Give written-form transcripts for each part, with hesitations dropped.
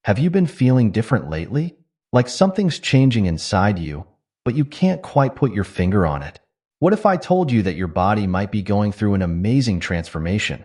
Have you been feeling different lately? Like something's changing inside you, but you can't quite put your finger on it? What if I told you that your body might be going through an amazing transformation?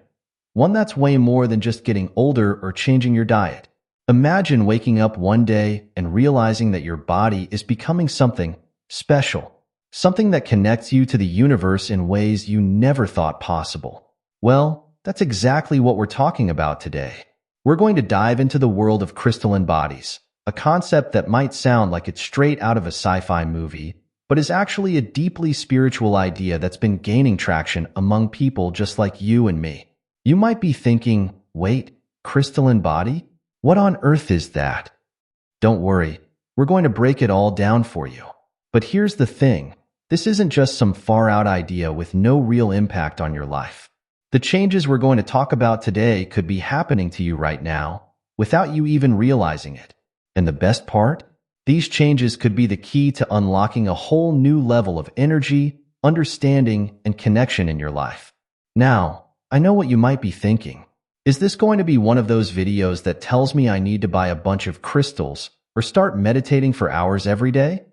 One that's way more than just getting older or changing your diet. Imagine waking up one day and realizing that your body is becoming something special, something that connects you to the universe in ways you never thought possible. Well, that's exactly what we're talking about today. We're going to dive into the world of crystalline bodies, a concept that might sound like it's straight out of a sci-fi movie, but is actually a deeply spiritual idea that's been gaining traction among people just like you and me. You might be thinking, wait, crystalline body? What on earth is that? Don't worry, we're going to break it all down for you. But here's the thing, this isn't just some far-out idea with no real impact on your life. The changes we're going to talk about today could be happening to you right now, without you even realizing it. And the best part? These changes could be the key to unlocking a whole new level of energy, understanding, and connection in your life. Now, I know what you might be thinking. Is this going to be one of those videos that tells me I need to buy a bunch of crystals or start meditating for hours every day?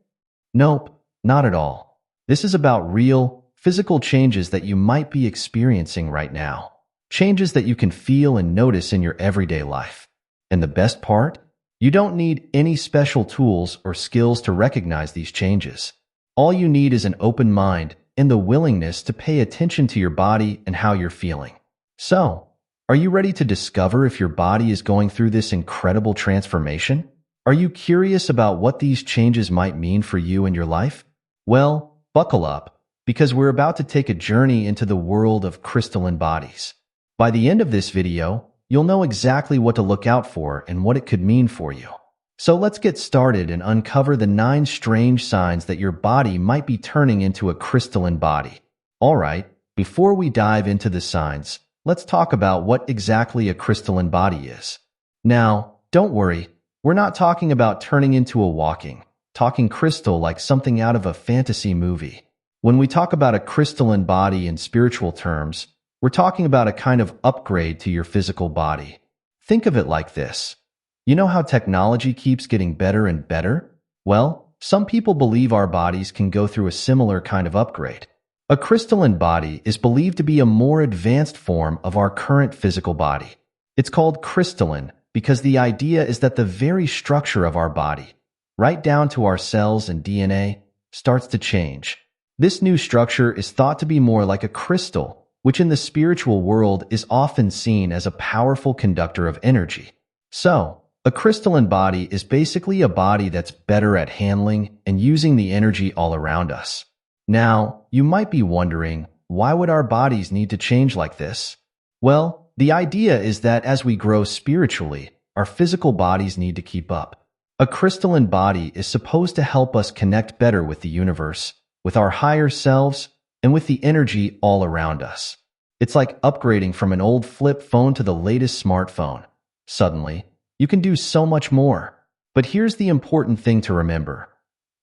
Nope, not at all. This is about real, physical changes that you might be experiencing right now. Changes that you can feel and notice in your everyday life. And the best part? You don't need any special tools or skills to recognize these changes. All you need is an open mind and the willingness to pay attention to your body and how you're feeling. So, are you ready to discover if your body is going through this incredible transformation? Are you curious about what these changes might mean for you and your life? Well, buckle up, because we're about to take a journey into the world of crystalline bodies. By the end of this video, you'll know exactly what to look out for and what it could mean for you. So let's get started and uncover the 9 strange signs that your body might be turning into a crystalline body. Alright, before we dive into the signs, let's talk about what exactly a crystalline body is. Now, don't worry, we're not talking about turning into a talking crystal like something out of a fantasy movie. When we talk about a crystalline body in spiritual terms, we're talking about a kind of upgrade to your physical body. Think of it like this. You know how technology keeps getting better and better? Well, some people believe our bodies can go through a similar kind of upgrade. A crystalline body is believed to be a more advanced form of our current physical body. It's called crystalline because the idea is that the very structure of our body, right down to our cells and DNA, starts to change. This new structure is thought to be more like a crystal, which in the spiritual world is often seen as a powerful conductor of energy. So, a crystalline body is basically a body that's better at handling and using the energy all around us. Now, you might be wondering, why would our bodies need to change like this? Well, the idea is that as we grow spiritually, our physical bodies need to keep up. A crystalline body is supposed to help us connect better with the universe, with our higher selves, and with the energy all around us. It's like upgrading from an old flip phone to the latest smartphone. Suddenly, you can do so much more. But here's the important thing to remember.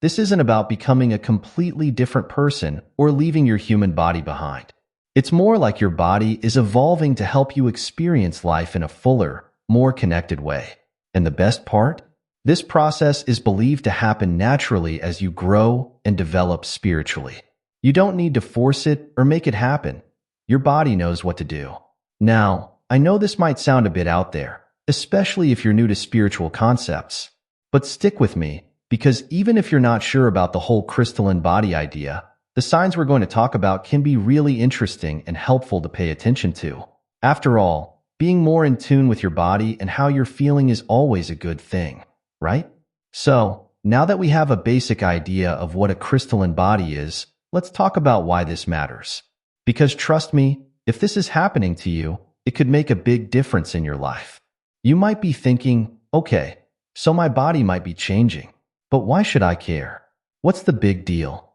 This isn't about becoming a completely different person or leaving your human body behind. It's more like your body is evolving to help you experience life in a fuller, more connected way. And the best part? This process is believed to happen naturally as you grow and develop spiritually. You don't need to force it or make it happen. Your body knows what to do. Now, I know this might sound a bit out there, especially if you're new to spiritual concepts. But stick with me, because even if you're not sure about the whole crystalline body idea, the signs we're going to talk about can be really interesting and helpful to pay attention to. After all, being more in tune with your body and how you're feeling is always a good thing, right? So, now that we have a basic idea of what a crystalline body is, let's talk about why this matters. Because trust me, if this is happening to you, it could make a big difference in your life. You might be thinking, okay, so my body might be changing, but why should I care? What's the big deal?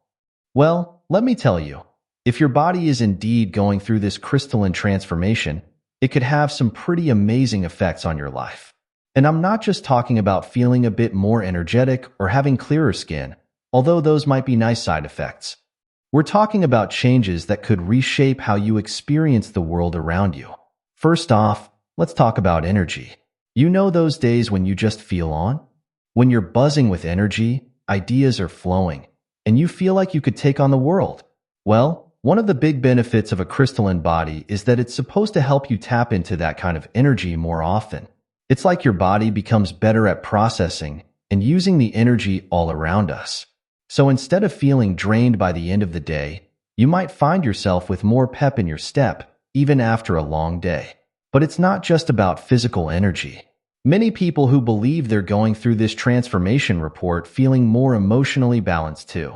Well, let me tell you, if your body is indeed going through this crystalline transformation, it could have some pretty amazing effects on your life. And I'm not just talking about feeling a bit more energetic or having clearer skin, although those might be nice side effects. We're talking about changes that could reshape how you experience the world around you. First off, let's talk about energy. You know those days when you just feel on? When you're buzzing with energy, ideas are flowing, and you feel like you could take on the world. Well, one of the big benefits of a crystalline body is that it's supposed to help you tap into that kind of energy more often. It's like your body becomes better at processing and using the energy all around us. So instead of feeling drained by the end of the day, you might find yourself with more pep in your step, even after a long day. But it's not just about physical energy. Many people who believe they're going through this transformation report feeling more emotionally balanced too.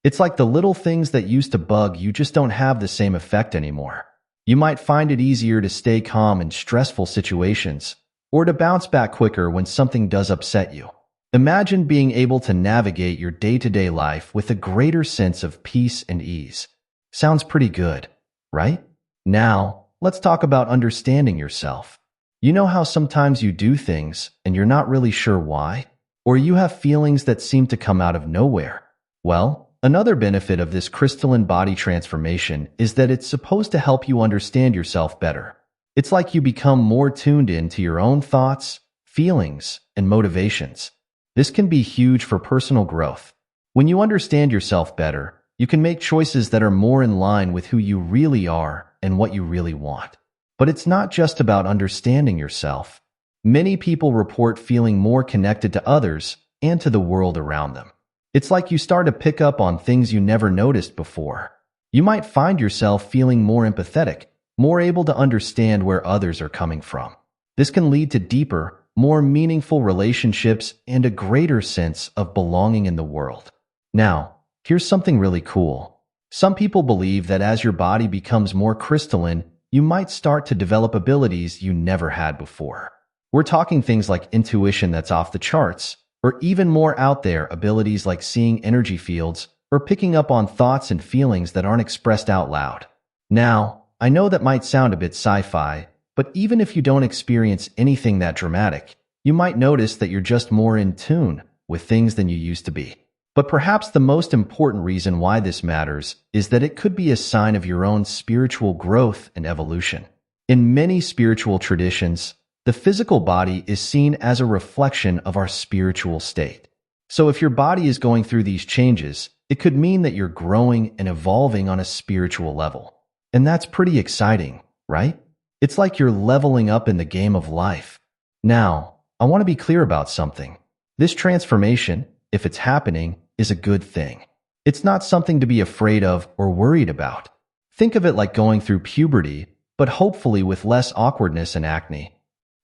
It's like the little things that used to bug you just don't have the same effect anymore. You might find it easier to stay calm in stressful situations, or to bounce back quicker when something does upset you. Imagine being able to navigate your day-to-day life with a greater sense of peace and ease. Sounds pretty good, right? Now, let's talk about understanding yourself. You know how sometimes you do things and you're not really sure why? Or you have feelings that seem to come out of nowhere? Well, another benefit of this crystalline body transformation is that it's supposed to help you understand yourself better. It's like you become more tuned in to your own thoughts, feelings, and motivations. This can be huge for personal growth. When you understand yourself better, you can make choices that are more in line with who you really are and what you really want. But it's not just about understanding yourself. Many people report feeling more connected to others and to the world around them. It's like you start to pick up on things you never noticed before. You might find yourself feeling more empathetic, more able to understand where others are coming from. This can lead to deeper, more meaningful relationships and a greater sense of belonging in the world. Now, here's something really cool. Some people believe that as your body becomes more crystalline, you might start to develop abilities you never had before. We're talking things like intuition that's off the charts, or even more out there abilities like seeing energy fields or picking up on thoughts and feelings that aren't expressed out loud. Now, I know that might sound a bit sci-fi, but even if you don't experience anything that dramatic, you might notice that you're just more in tune with things than you used to be. But perhaps the most important reason why this matters is that it could be a sign of your own spiritual growth and evolution. In many spiritual traditions, the physical body is seen as a reflection of our spiritual state. So if your body is going through these changes, it could mean that you're growing and evolving on a spiritual level. And that's pretty exciting, right? It's like you're leveling up in the game of life. Now, I want to be clear about something. This transformation, if it's happening, is a good thing. It's not something to be afraid of or worried about. Think of it like going through puberty, but hopefully with less awkwardness and acne.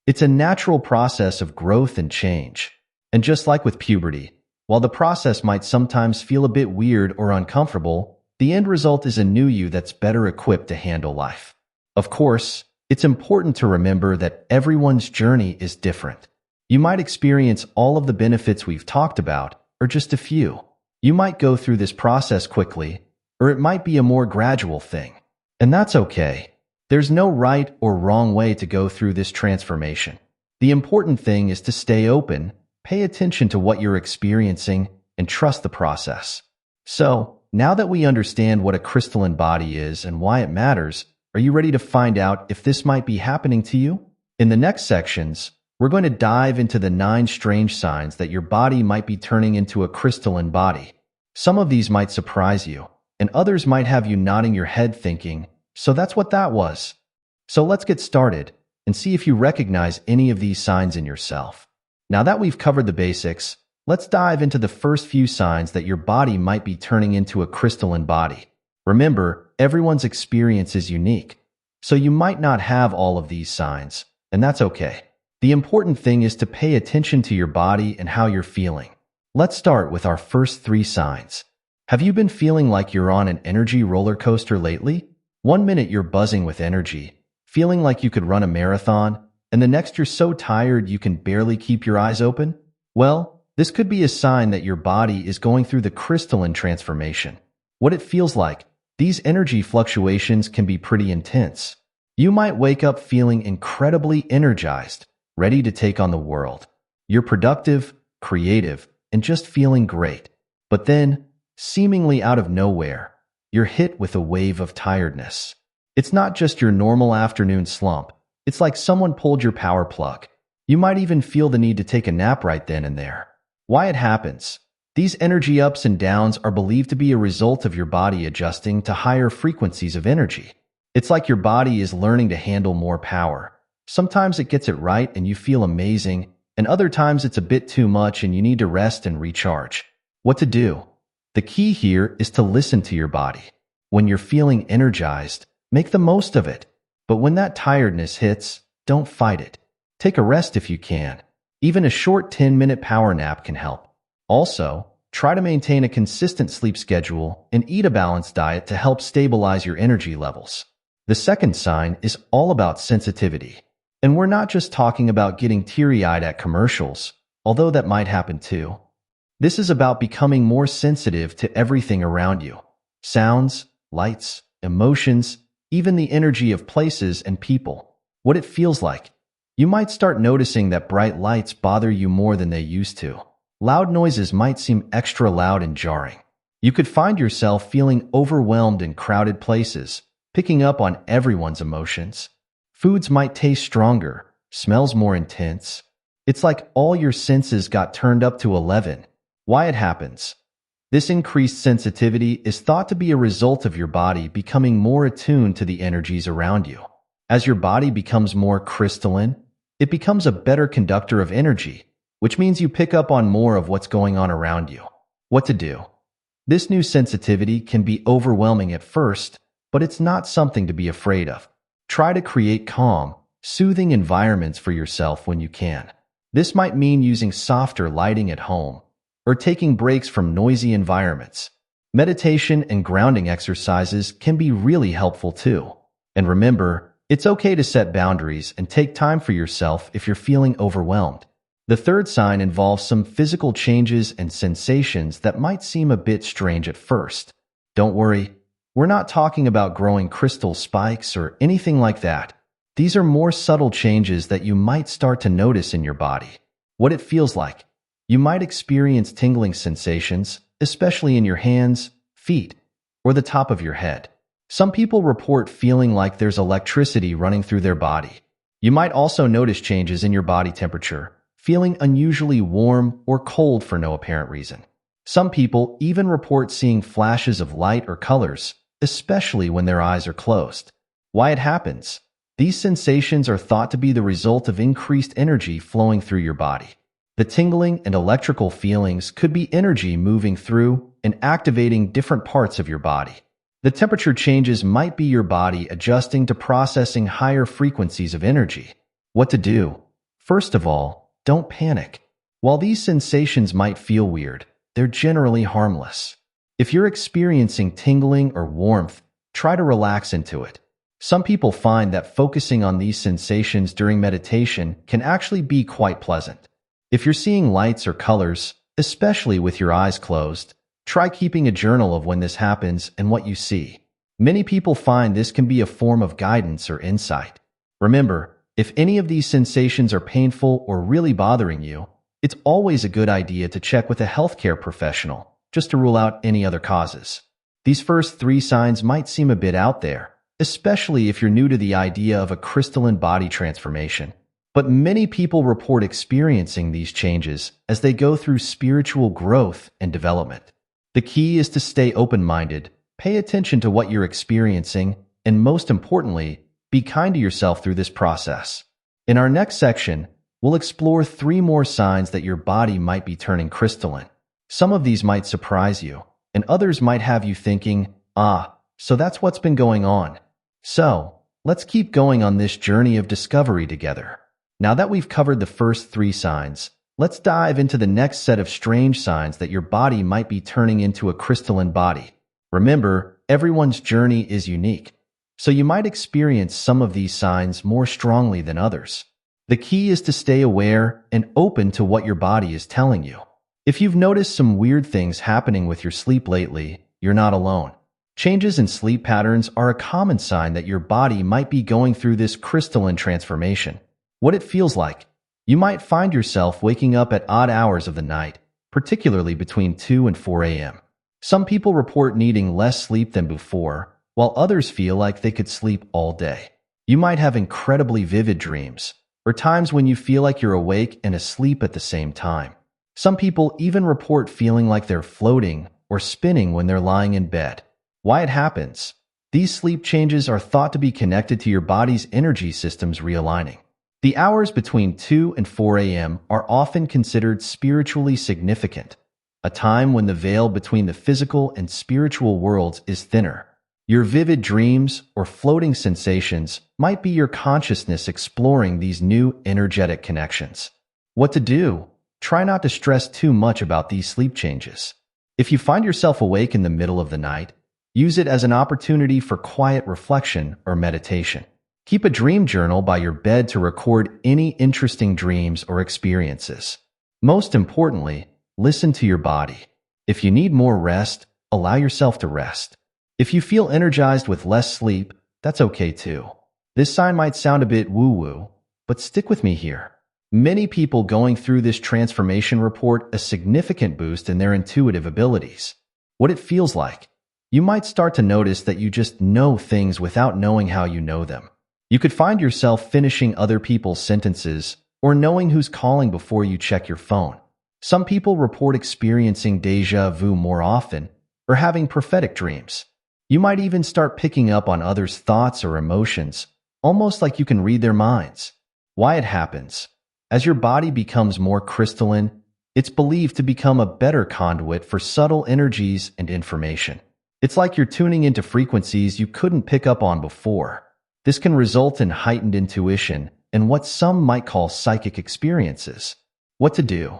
It's a natural process of growth and change. And just like with puberty, while the process might sometimes feel a bit weird or uncomfortable, the end result is a new you that's better equipped to handle life. Of course, it's important to remember that everyone's journey is different. You might experience all of the benefits we've talked about, or just a few. You might go through this process quickly, or it might be a more gradual thing. And that's okay. There's no right or wrong way to go through this transformation. The important thing is to stay open, pay attention to what you're experiencing, and trust the process. So, now that we understand what a crystalline body is and why it matters, are you ready to find out if this might be happening to you? In the next sections, we're going to dive into the 9 strange signs that your body might be turning into a crystalline body. Some of these might surprise you, and others might have you nodding your head thinking, so that's what that was. So let's get started and see if you recognize any of these signs in yourself. Now that we've covered the basics, let's dive into the first few signs that your body might be turning into a crystalline body. Remember, everyone's experience is unique, so you might not have all of these signs, and that's okay. The important thing is to pay attention to your body and how you're feeling. Let's start with our first 3 signs. Have you been feeling like you're on an energy roller coaster lately? One minute you're buzzing with energy, feeling like you could run a marathon, and the next you're so tired you can barely keep your eyes open? Well, this could be a sign that your body is going through the crystalline transformation. What it feels like, these energy fluctuations can be pretty intense. You might wake up feeling incredibly energized, ready to take on the world. You're productive, creative, and just feeling great. But then, seemingly out of nowhere, you're hit with a wave of tiredness. It's not just your normal afternoon slump. It's like someone pulled your power plug. You might even feel the need to take a nap right then and there. Why it happens? These energy ups and downs are believed to be a result of your body adjusting to higher frequencies of energy. It's like your body is learning to handle more power. Sometimes it gets it right and you feel amazing, and other times it's a bit too much and you need to rest and recharge. What to do? The key here is to listen to your body. When you're feeling energized, make the most of it. But when that tiredness hits, don't fight it. Take a rest if you can. Even a short 10-minute power nap can help. Also, try to maintain a consistent sleep schedule and eat a balanced diet to help stabilize your energy levels. The second sign is all about sensitivity. And we're not just talking about getting teary-eyed at commercials, although that might happen too. This is about becoming more sensitive to everything around you. Sounds, lights, emotions, even the energy of places and people. What it feels like. You might start noticing that bright lights bother you more than they used to. Loud noises might seem extra loud and jarring. You could find yourself feeling overwhelmed in crowded places, picking up on everyone's emotions. Foods might taste stronger, smells more intense. It's like all your senses got turned up to 11. Why it happens? This increased sensitivity is thought to be a result of your body becoming more attuned to the energies around you. As your body becomes more crystalline, it becomes a better conductor of energy, which means you pick up on more of what's going on around you. What to do? This new sensitivity can be overwhelming at first, but it's not something to be afraid of. Try to create calm, soothing environments for yourself when you can. This might mean using softer lighting at home, or taking breaks from noisy environments. Meditation and grounding exercises can be really helpful too. And remember, it's okay to set boundaries and take time for yourself if you're feeling overwhelmed. The third sign involves some physical changes and sensations that might seem a bit strange at first. Don't worry, we're not talking about growing crystal spikes or anything like that. These are more subtle changes that you might start to notice in your body. What it feels like. You might experience tingling sensations, especially in your hands, feet, or the top of your head. Some people report feeling like there's electricity running through their body. You might also notice changes in your body temperature, feeling unusually warm or cold for no apparent reason. Some people even report seeing flashes of light or colors, especially when their eyes are closed. Why it happens? These sensations are thought to be the result of increased energy flowing through your body. The tingling and electrical feelings could be energy moving through and activating different parts of your body. The temperature changes might be your body adjusting to processing higher frequencies of energy. What to do? First of all, don't panic. While these sensations might feel weird, they're generally harmless. If you're experiencing tingling or warmth, try to relax into it. Some people find that focusing on these sensations during meditation can actually be quite pleasant. If you're seeing lights or colors, especially with your eyes closed, try keeping a journal of when this happens and what you see. Many people find this can be a form of guidance or insight. Remember, if any of these sensations are painful or really bothering you, it's always a good idea to check with a healthcare professional, just to rule out any other causes. These first 3 signs might seem a bit out there, especially if you're new to the idea of a crystalline body transformation. But many people report experiencing these changes as they go through spiritual growth and development. The key is to stay open-minded, pay attention to what you're experiencing, and most importantly, be kind to yourself through this process. In our next section, we'll explore 3 more signs that your body might be turning crystalline. Some of these might surprise you, and others might have you thinking, so that's what's been going on. So, let's keep going on this journey of discovery together. Now that we've covered the first 3 signs, let's dive into the next set of strange signs that your body might be turning into a crystalline body. Remember, everyone's journey is unique, so you might experience some of these signs more strongly than others. The key is to stay aware and open to what your body is telling you. If you've noticed some weird things happening with your sleep lately, you're not alone. Changes in sleep patterns are a common sign that your body might be going through this crystalline transformation. What it feels like. You might find yourself waking up at odd hours of the night, particularly between 2 and 4 a.m. Some people report needing less sleep than before, while others feel like they could sleep all day. You might have incredibly vivid dreams, or times when you feel like you're awake and asleep at the same time. Some people even report feeling like they're floating or spinning when they're lying in bed. Why it happens? These sleep changes are thought to be connected to your body's energy systems realigning. The hours between 2 and 4 a.m. are often considered spiritually significant, a time when the veil between the physical and spiritual worlds is thinner. Your vivid dreams or floating sensations might be your consciousness exploring these new energetic connections. What to do? Try not to stress too much about these sleep changes. If you find yourself awake in the middle of the night, use it as an opportunity for quiet reflection or meditation. Keep a dream journal by your bed to record any interesting dreams or experiences. Most importantly, listen to your body. If you need more rest, allow yourself to rest. If you feel energized with less sleep, that's okay too. This sign might sound a bit woo-woo, but stick with me here. Many people going through this transformation report a significant boost in their intuitive abilities. What it feels like. You might start to notice that you just know things without knowing how you know them. You could find yourself finishing other people's sentences or knowing who's calling before you check your phone. Some people report experiencing déjà vu more often or having prophetic dreams. You might even start picking up on others' thoughts or emotions, almost like you can read their minds. Why it happens? As your body becomes more crystalline, it's believed to become a better conduit for subtle energies and information. It's like you're tuning into frequencies you couldn't pick up on before. This can result in heightened intuition and what some might call psychic experiences. What to do?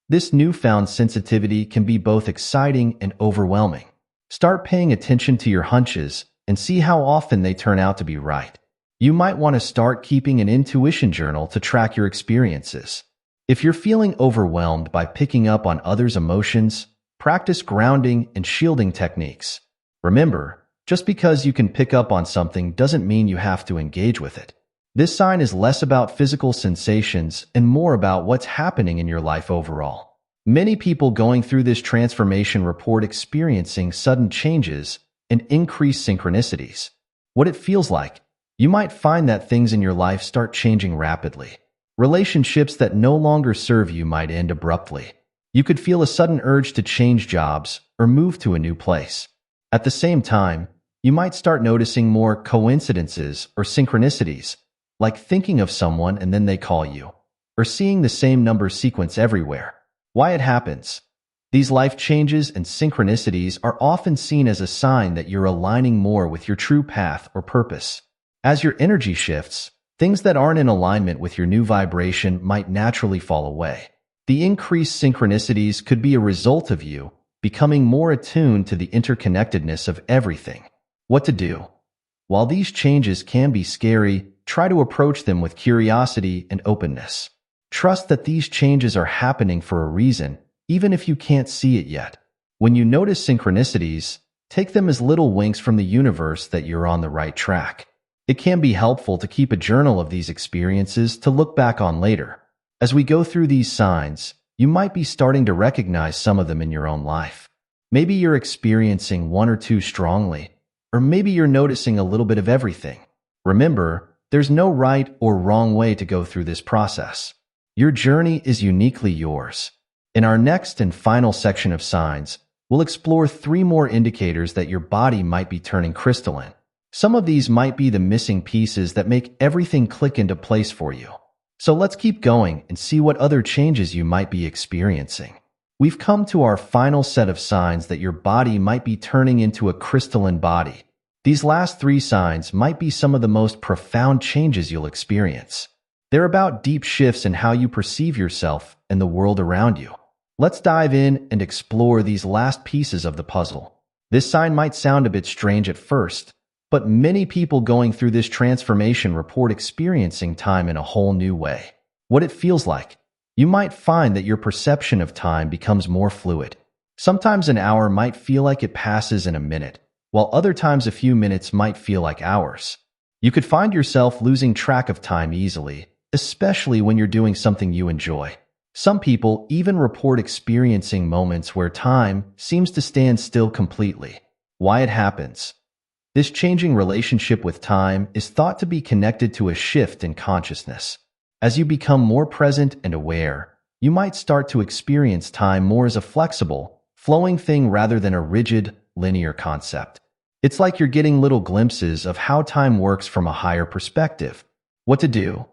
This newfound sensitivity can be both exciting and overwhelming. Start paying attention to your hunches and see how often they turn out to be right. You might want to start keeping an intuition journal to track your experiences. If you're feeling overwhelmed by picking up on others' emotions, practice grounding and shielding techniques. Remember, just because you can pick up on something doesn't mean you have to engage with it. This sign is less about physical sensations and more about what's happening in your life overall. Many people going through this transformation report experiencing sudden changes and increased synchronicities. What it feels like. You might find that things in your life start changing rapidly. Relationships that no longer serve you might end abruptly. You could feel a sudden urge to change jobs or move to a new place. At the same time, you might start noticing more coincidences or synchronicities, like thinking of someone and then they call you, or seeing the same number sequence everywhere. Why it happens? These life changes and synchronicities are often seen as a sign that you're aligning more with your true path or purpose. As your energy shifts, things that aren't in alignment with your new vibration might naturally fall away. The increased synchronicities could be a result of you becoming more attuned to the interconnectedness of everything. What to do? While these changes can be scary, try to approach them with curiosity and openness. Trust that these changes are happening for a reason, even if you can't see it yet. When you notice synchronicities, take them as little winks from the universe that you're on the right track. It can be helpful to keep a journal of these experiences to look back on later. As we go through these signs, you might be starting to recognize some of them in your own life. Maybe you're experiencing one or two strongly, or maybe you're noticing a little bit of everything. Remember, there's no right or wrong way to go through this process. Your journey is uniquely yours. In our next and final section of signs, we'll explore 3 more indicators that your body might be turning crystalline. Some of these might be the missing pieces that make everything click into place for you. So let's keep going and see what other changes you might be experiencing. We've come to our final set of signs that your body might be turning into a crystalline body. These last 3 signs might be some of the most profound changes you'll experience. They're about deep shifts in how you perceive yourself and the world around you. Let's dive in and explore these last pieces of the puzzle. This sign might sound a bit strange at first, but many people going through this transformation report experiencing time in a whole new way. What it feels like. You might find that your perception of time becomes more fluid. Sometimes an hour might feel like it passes in a minute, while other times a few minutes might feel like hours. You could find yourself losing track of time easily, especially when you're doing something you enjoy. Some people even report experiencing moments where time seems to stand still completely. Why it happens? This changing relationship with time is thought to be connected to a shift in consciousness. As you become more present and aware, you might start to experience time more as a flexible, flowing thing rather than a rigid, linear concept. It's like you're getting little glimpses of how time works from a higher perspective. What to do?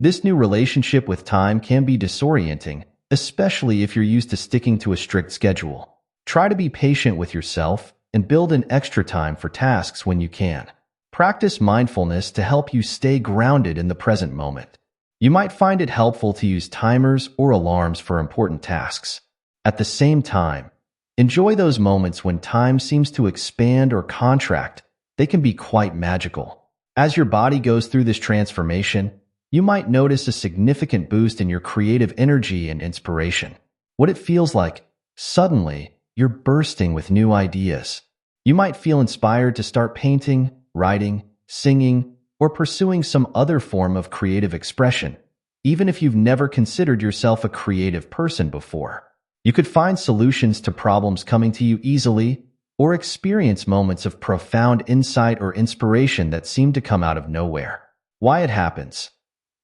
This new relationship with time can be disorienting, especially if you're used to sticking to a strict schedule. Try to be patient with yourself and build in extra time for tasks when you can. Practice mindfulness to help you stay grounded in the present moment. You might find it helpful to use timers or alarms for important tasks. At the same time, enjoy those moments when time seems to expand or contract. They can be quite magical. As your body goes through this transformation, you might notice a significant boost in your creative energy and inspiration. What it feels like, suddenly, you're bursting with new ideas. You might feel inspired to start painting, writing, singing, or pursuing some other form of creative expression, even if you've never considered yourself a creative person before. You could find solutions to problems coming to you easily, or experience moments of profound insight or inspiration that seem to come out of nowhere. Why it happens?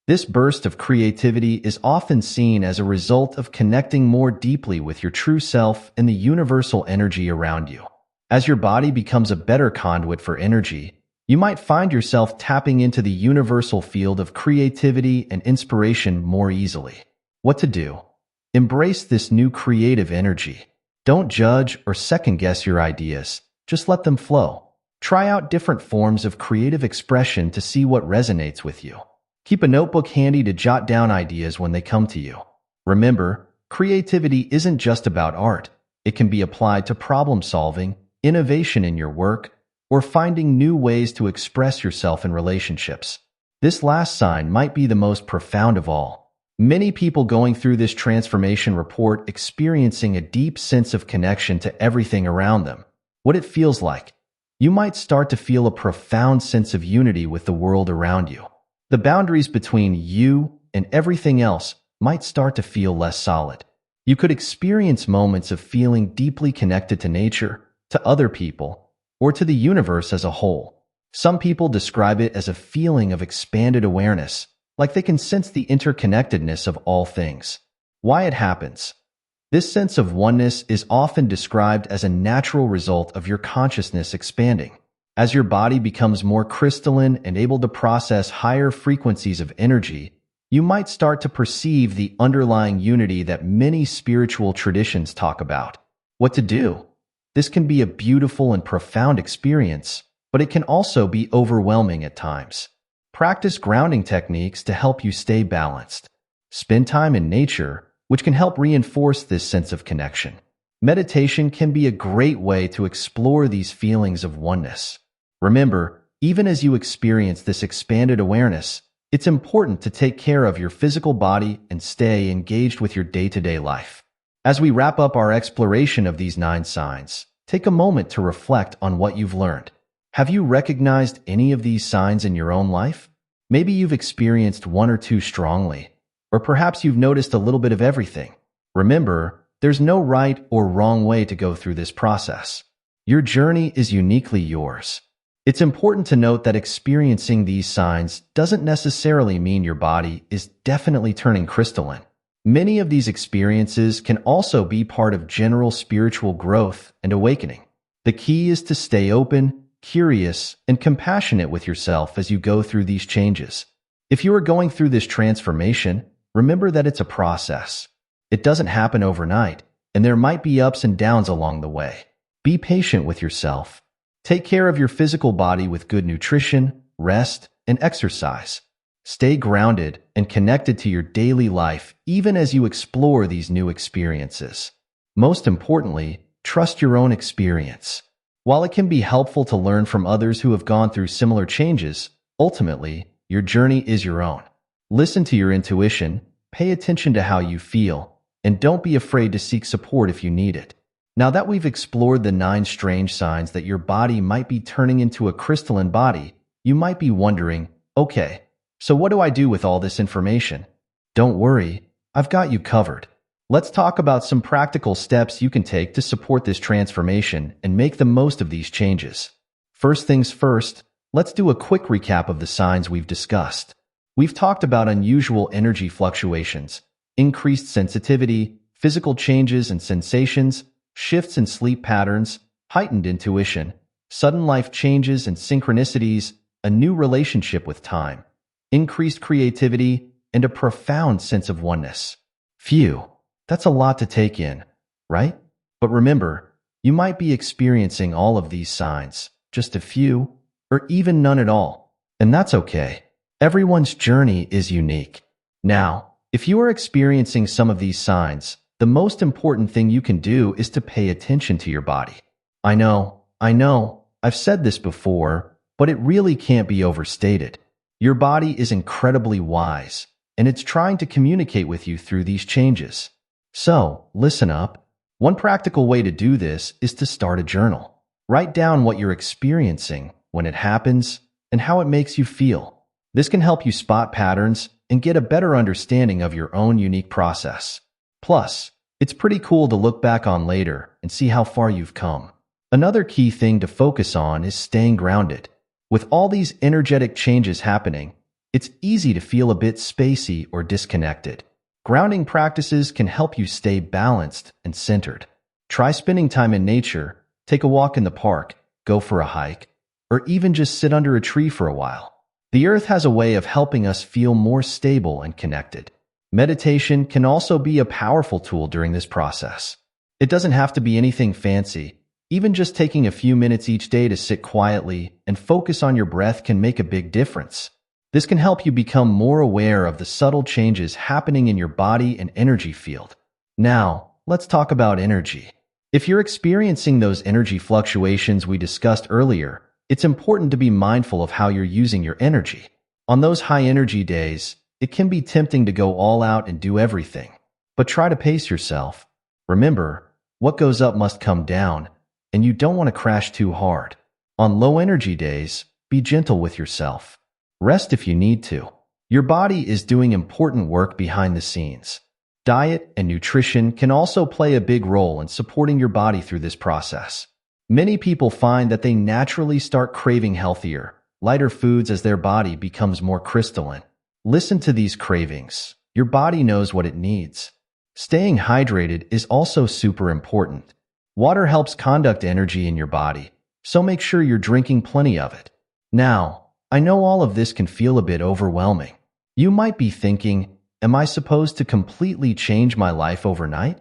This burst of creativity is often seen as a result of connecting more deeply with your true self and the universal energy around you. As your body becomes a better conduit for energy, you might find yourself tapping into the universal field of creativity and inspiration more easily. What to do? Embrace this new creative energy. Don't judge or second-guess your ideas. Just let them flow. Try out different forms of creative expression to see what resonates with you. Keep a notebook handy to jot down ideas when they come to you. Remember, creativity isn't just about art. It can be applied to problem-solving, innovation in your work, or finding new ways to express yourself in relationships. This last sign might be the most profound of all. Many people going through this transformation report experiencing a deep sense of connection to everything around them. What it feels like. You might start to feel a profound sense of unity with the world around you. The boundaries between you and everything else might start to feel less solid. You could experience moments of feeling deeply connected to nature, to other people, or to the universe as a whole. Some people describe it as a feeling of expanded awareness, like they can sense the interconnectedness of all things. Why it happens? This sense of oneness is often described as a natural result of your consciousness expanding. As your body becomes more crystalline and able to process higher frequencies of energy, you might start to perceive the underlying unity that many spiritual traditions talk about. What to do? This can be a beautiful and profound experience, but it can also be overwhelming at times. Practice grounding techniques to help you stay balanced. Spend time in nature, which can help reinforce this sense of connection. Meditation can be a great way to explore these feelings of oneness. Remember, even as you experience this expanded awareness, it's important to take care of your physical body and stay engaged with your day-to-day life. As we wrap up our exploration of these 9 signs, take a moment to reflect on what you've learned. Have you recognized any of these signs in your own life? Maybe you've experienced one or two strongly, or perhaps you've noticed a little bit of everything. Remember, there's no right or wrong way to go through this process. Your journey is uniquely yours. It's important to note that experiencing these signs doesn't necessarily mean your body is definitely turning crystalline. Many of these experiences can also be part of general spiritual growth and awakening. The key is to stay open, curious, and compassionate with yourself as you go through these changes. If you are going through this transformation, remember that it's a process. It doesn't happen overnight, and there might be ups and downs along the way. Be patient with yourself. Take care of your physical body with good nutrition, rest, and exercise. Stay grounded and connected to your daily life even as you explore these new experiences. Most importantly, trust your own experience. While it can be helpful to learn from others who have gone through similar changes, ultimately, your journey is your own. Listen to your intuition, pay attention to how you feel, and don't be afraid to seek support if you need it. Now that we've explored the 9 strange signs that your body might be turning into a crystalline body, you might be wondering, okay, so what do I do with all this information? Don't worry, I've got you covered. Let's talk about some practical steps you can take to support this transformation and make the most of these changes. First things first, let's do a quick recap of the signs we've discussed. We've talked about unusual energy fluctuations, increased sensitivity, physical changes and sensations, shifts in sleep patterns, heightened intuition, sudden life changes and synchronicities, a new relationship with time, increased creativity, and a profound sense of oneness. Phew, that's a lot to take in, right? But remember, you might be experiencing all of these signs, just a few, or even none at all. And that's okay. Everyone's journey is unique. Now, if you are experiencing some of these signs, the most important thing you can do is to pay attention to your body. I know, I've said this before, but it really can't be overstated. Your body is incredibly wise, and it's trying to communicate with you through these changes. So, listen up. One practical way to do this is to start a journal. Write down what you're experiencing, when it happens, and how it makes you feel. This can help you spot patterns and get a better understanding of your own unique process. Plus, it's pretty cool to look back on later and see how far you've come. Another key thing to focus on is staying grounded. With all these energetic changes happening, it's easy to feel a bit spacey or disconnected. Grounding practices can help you stay balanced and centered. Try spending time in nature, take a walk in the park, go for a hike, or even just sit under a tree for a while. The earth has a way of helping us feel more stable and connected. Meditation can also be a powerful tool during this process. It doesn't have to be anything fancy. Even just taking a few minutes each day to sit quietly and focus on your breath can make a big difference. This can help you become more aware of the subtle changes happening in your body and energy field. Now, let's talk about energy. If you're experiencing those energy fluctuations we discussed earlier, it's important to be mindful of how you're using your energy. On those high energy days, it can be tempting to go all out and do everything. But try to pace yourself. Remember, what goes up must come down, and you don't want to crash too hard. On low energy days, be gentle with yourself. Rest if you need to. Your body is doing important work behind the scenes. Diet and nutrition can also play a big role in supporting your body through this process. Many people find that they naturally start craving healthier, lighter foods as their body becomes more crystalline. Listen to these cravings. Your body knows what it needs. Staying hydrated is also super important. Water helps conduct energy in your body, so make sure you're drinking plenty of it. Now, I know all of this can feel a bit overwhelming. You might be thinking, am I supposed to completely change my life overnight?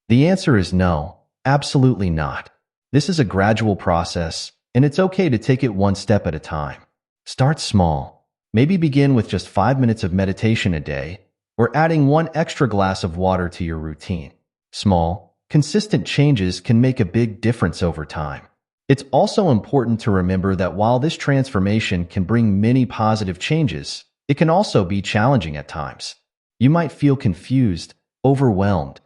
The answer is no, absolutely not. This is a gradual process, and it's okay to take it one step at a time. Start small. Maybe begin with just 5 minutes of meditation a day, or adding one extra glass of water to your routine. Small, consistent changes can make a big difference over time. It's also important to remember that while this transformation can bring many positive changes, it can also be challenging at times. You might feel confused, overwhelmed,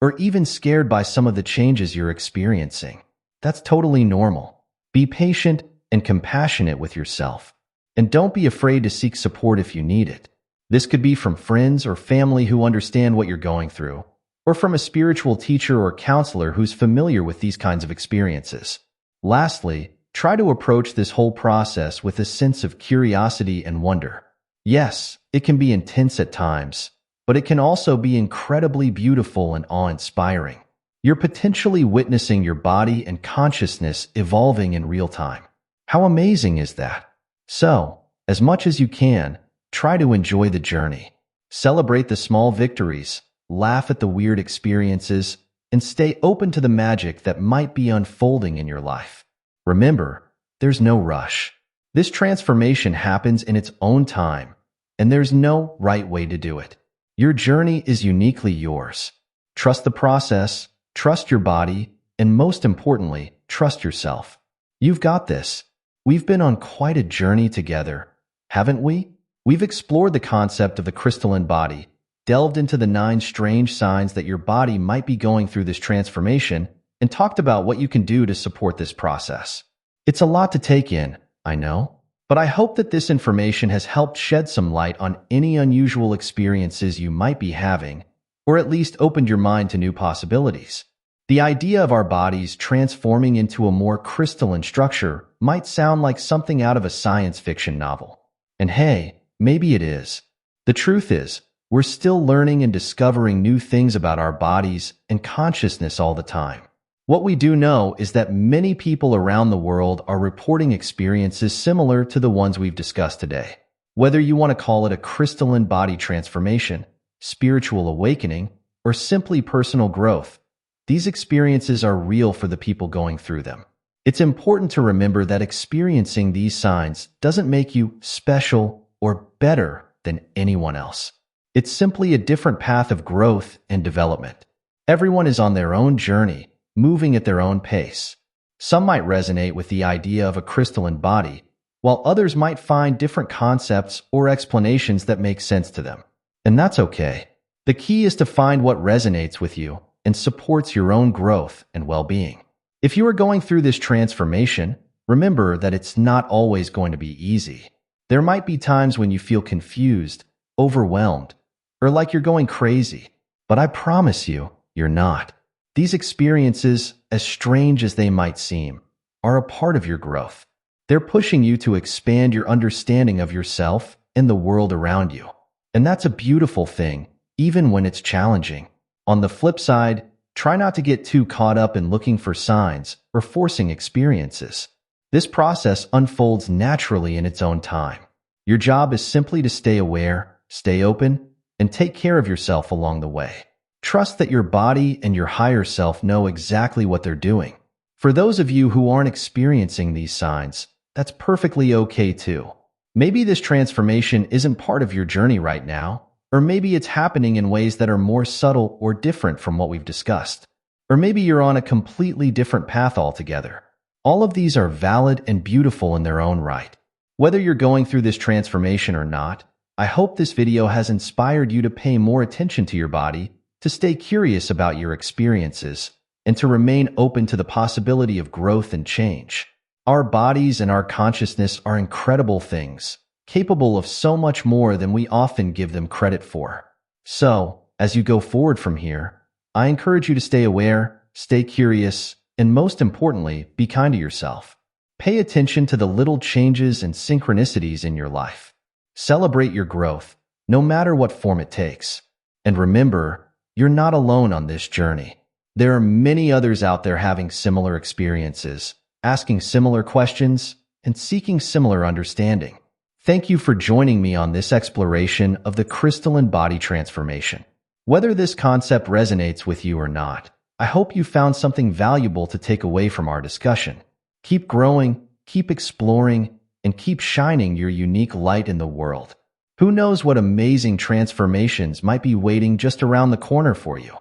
or even scared by some of the changes you're experiencing. That's totally normal. Be patient and compassionate with yourself. And don't be afraid to seek support if you need it. This could be from friends or family who understand what you're going through, or from a spiritual teacher or counselor who's familiar with these kinds of experiences. Lastly, try to approach this whole process with a sense of curiosity and wonder. Yes, it can be intense at times, but it can also be incredibly beautiful and awe-inspiring. You're potentially witnessing your body and consciousness evolving in real time. How amazing is that? So, as much as you can, try to enjoy the journey. Celebrate the small victories, laugh at the weird experiences, and stay open to the magic that might be unfolding in your life. Remember, there's no rush. This transformation happens in its own time, and there's no right way to do it. Your journey is uniquely yours. Trust the process, trust your body, and most importantly, trust yourself. You've got this. We've been on quite a journey together, haven't we? We've explored the concept of the crystalline body, delved into the 9 strange signs that your body might be going through this transformation, and talked about what you can do to support this process. It's a lot to take in, I know, but I hope that this information has helped shed some light on any unusual experiences you might be having, or at least opened your mind to new possibilities. The idea of our bodies transforming into a more crystalline structure might sound like something out of a science fiction novel. And hey, maybe it is. The truth is, we're still learning and discovering new things about our bodies and consciousness all the time. What we do know is that many people around the world are reporting experiences similar to the ones we've discussed today. Whether you want to call it a crystalline body transformation, spiritual awakening, or simply personal growth, these experiences are real for the people going through them. It's important to remember that experiencing these signs doesn't make you special or better than anyone else. It's simply a different path of growth and development. Everyone is on their own journey, moving at their own pace. Some might resonate with the idea of a crystalline body, while others might find different concepts or explanations that make sense to them. And that's okay. The key is to find what resonates with you and supports your own growth and well-being. If you are going through this transformation, remember that it's not always going to be easy. There might be times when you feel confused, overwhelmed, or like you're going crazy. But I promise you, you're not. These experiences, as strange as they might seem, are a part of your growth. They're pushing you to expand your understanding of yourself and the world around you. And that's a beautiful thing, even when it's challenging. On the flip side, try not to get too caught up in looking for signs or forcing experiences. This process unfolds naturally in its own time. Your job is simply to stay aware, stay open, and take care of yourself along the way. Trust that your body and your higher self know exactly what they're doing. For those of you who aren't experiencing these signs, that's perfectly okay too. Maybe this transformation isn't part of your journey right now, or maybe it's happening in ways that are more subtle or different from what we've discussed. Or maybe you're on a completely different path altogether. All of these are valid and beautiful in their own right. Whether you're going through this transformation or not, I hope this video has inspired you to pay more attention to your body, to stay curious about your experiences, and to remain open to the possibility of growth and change. Our bodies and our consciousness are incredible things, capable of so much more than we often give them credit for. So, as you go forward from here, I encourage you to stay aware, stay curious, and most importantly, be kind to yourself. Pay attention to the little changes and synchronicities in your life. Celebrate your growth, no matter what form it takes. And remember, you're not alone on this journey. There are many others out there having similar experiences, asking similar questions, and seeking similar understanding. Thank you for joining me on this exploration of the crystalline body transformation. Whether this concept resonates with you or not, I hope you found something valuable to take away from our discussion. Keep growing, keep exploring, and keep shining your unique light in the world. Who knows what amazing transformations might be waiting just around the corner for you?